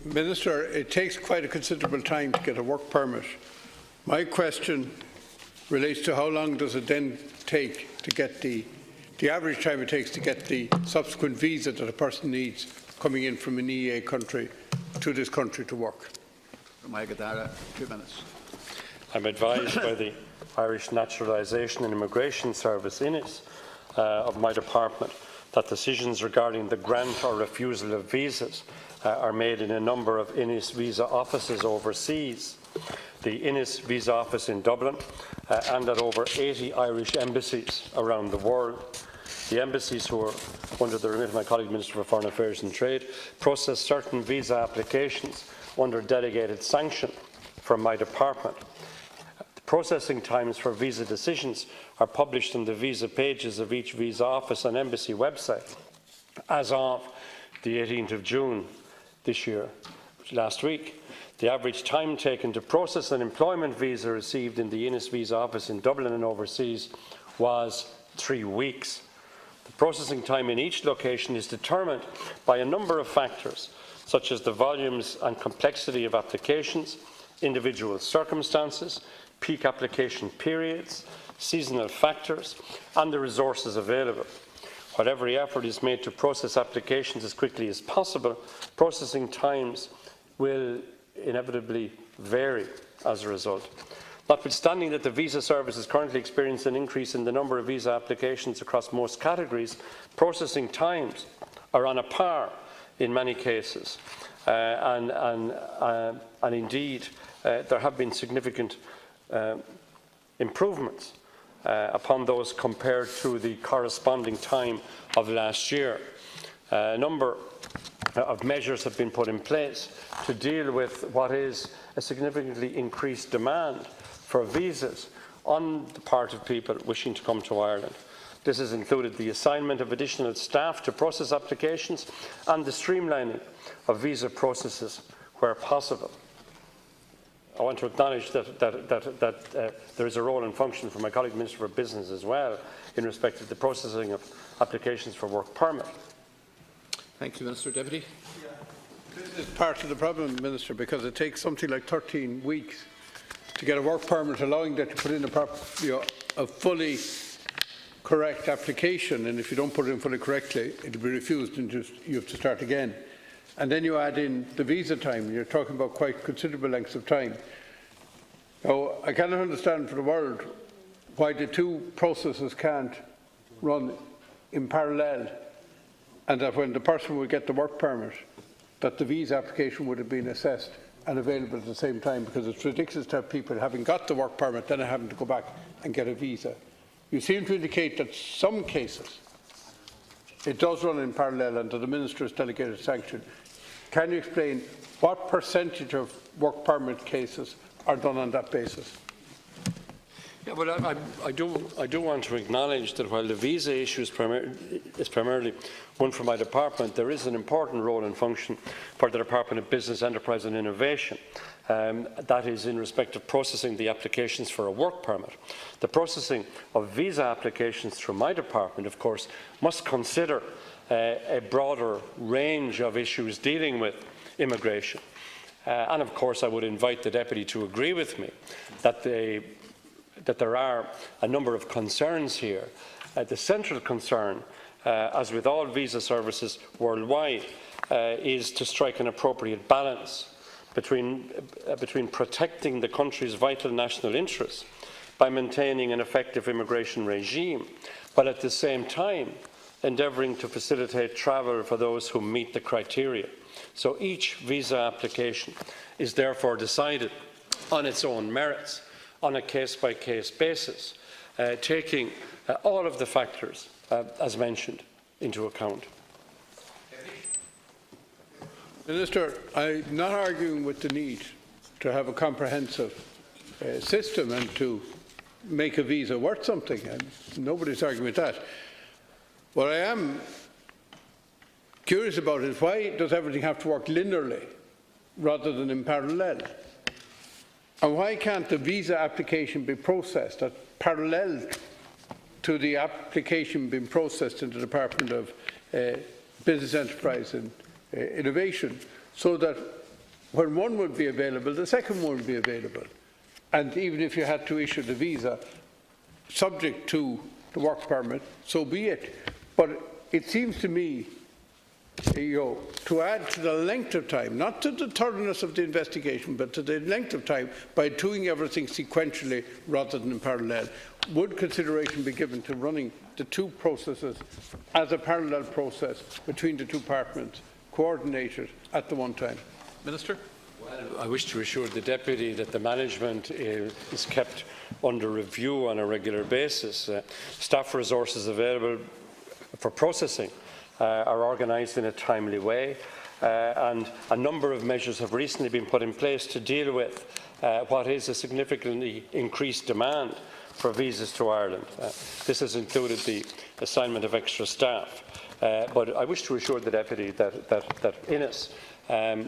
Minister, it takes quite a considerable time to get a work permit. My question relates to how long does it then take to get the average time it takes to get the subsequent visa that a person needs coming in from an EEA country to this country to work? 2 minutes. I'm advised by the Irish Naturalisation and Immigration Service, INIS, of my department, that decisions regarding the grant or refusal of visas are made in a number of INIS visa offices overseas. The INIS visa office in Dublin and at over 80 Irish embassies around the world. The embassies, who are under the remit of my colleague Minister for Foreign Affairs and Trade, process certain visa applications under delegated sanction from my department. The processing times for visa decisions are published on the visa pages of each visa office and embassy website. As of the 18th of June this year, last week, the average time taken to process an employment visa received in the INIS visa office in Dublin and overseas was 3 weeks. The processing time in each location is determined by a number of factors, such as the volumes and complexity of applications, individual circumstances, peak application periods, seasonal factors, and the resources available. While every effort is made to process applications as quickly as possible, processing times will inevitably vary as a result. Notwithstanding that the visa service is currently experiencing an increase in the number of visa applications across most categories, processing times are on a par in many cases, and indeed there have been significant improvements upon those compared to the corresponding time of last year. A number of measures have been put in place to deal with what is a significantly increased demand for visas on the part of people wishing to come to Ireland. This has included the assignment of additional staff to process applications and the streamlining of visa processes where possible. I want to acknowledge that there is a role and function for my colleague Minister for Business as well in respect of the processing of applications for work permit. Thank you, Minister. Deputy. This is part of the problem, Minister, because it takes something like 13 weeks to get a work permit, allowing that to put in a fully correct application, and if you don't put it in fully correctly, it will be refused and you have to start again. And then you add in the visa time. You're talking about quite considerable lengths of time. Now, I cannot understand for the world why the two processes can't run in parallel, and that when the person would get the work permit, that the visa application would have been assessed and available at the same time, because it's ridiculous to have people having got the work permit then having to go back and get a visa. You seem to indicate that some cases it does run in parallel under the Minister's delegated sanction. Can you explain what percentage of work permit cases are done on that basis? Yeah, well, I do want to acknowledge that while the visa issue is primarily one for my department, there is an important role and function for the Department of Business, Enterprise and Innovation. That is in respect of processing the applications for a work permit. The processing of visa applications through my department, of course, must consider a broader range of issues dealing with immigration. And of course, I would invite the Deputy to agree with me that there are a number of concerns here. The central concern, as with all visa services worldwide, is to strike an appropriate balance between protecting the country's vital national interests by maintaining an effective immigration regime, but at the same time endeavouring to facilitate travel for those who meet the criteria. So each visa application is therefore decided on its own merits, on a case-by-case basis, taking all of the factors, as mentioned, into account. Minister, I'm not arguing with the need to have a comprehensive system and to make a visa worth something, and nobody's arguing with that. What I am curious about is why does everything have to work linearly rather than in parallel? And why can't the visa application be processed parallel to the application being processed in the Department of Business, Enterprise and Innovation, so that when one would be available, the second one would be available. And even if you had to issue the visa, subject to the work permit, so be it. But it seems to me, to add to the length of time, not to the thoroughness of the investigation, but to the length of time by doing everything sequentially rather than in parallel, would consideration be given to running the two processes as a parallel process between the two departments, coordinated at the one time? Minister. I wish to assure the Deputy that the management is kept under review on a regular basis. Staff resources available for processing are organised in a timely way, and a number of measures have recently been put in place to deal with what is a significantly increased demand for visas to Ireland. This has included the assignment of extra staff. But I wish to assure the Deputy that Innes,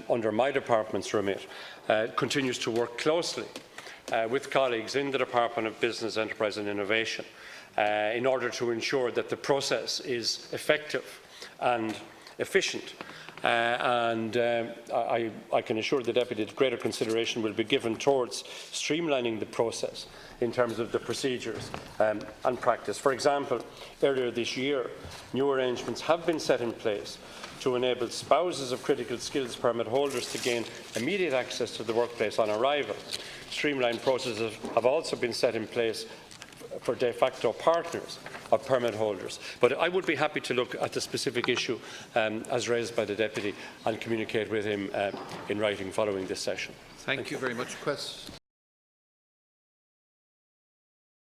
under my department's remit, continues to work closely with colleagues in the Department of Business, Enterprise and Innovation in order to ensure that the process is effective and efficient. I can assure the Deputy that greater consideration will be given towards streamlining the process in terms of the procedures and practice. For example, earlier this year, new arrangements have been set in place to enable spouses of critical skills permit holders to gain immediate access to the workplace on arrival. Streamlined processes have also been set in place for de facto partners of permit holders. But I would be happy to look at the specific issue as raised by the Deputy and communicate with him in writing following this session. Thank you very much.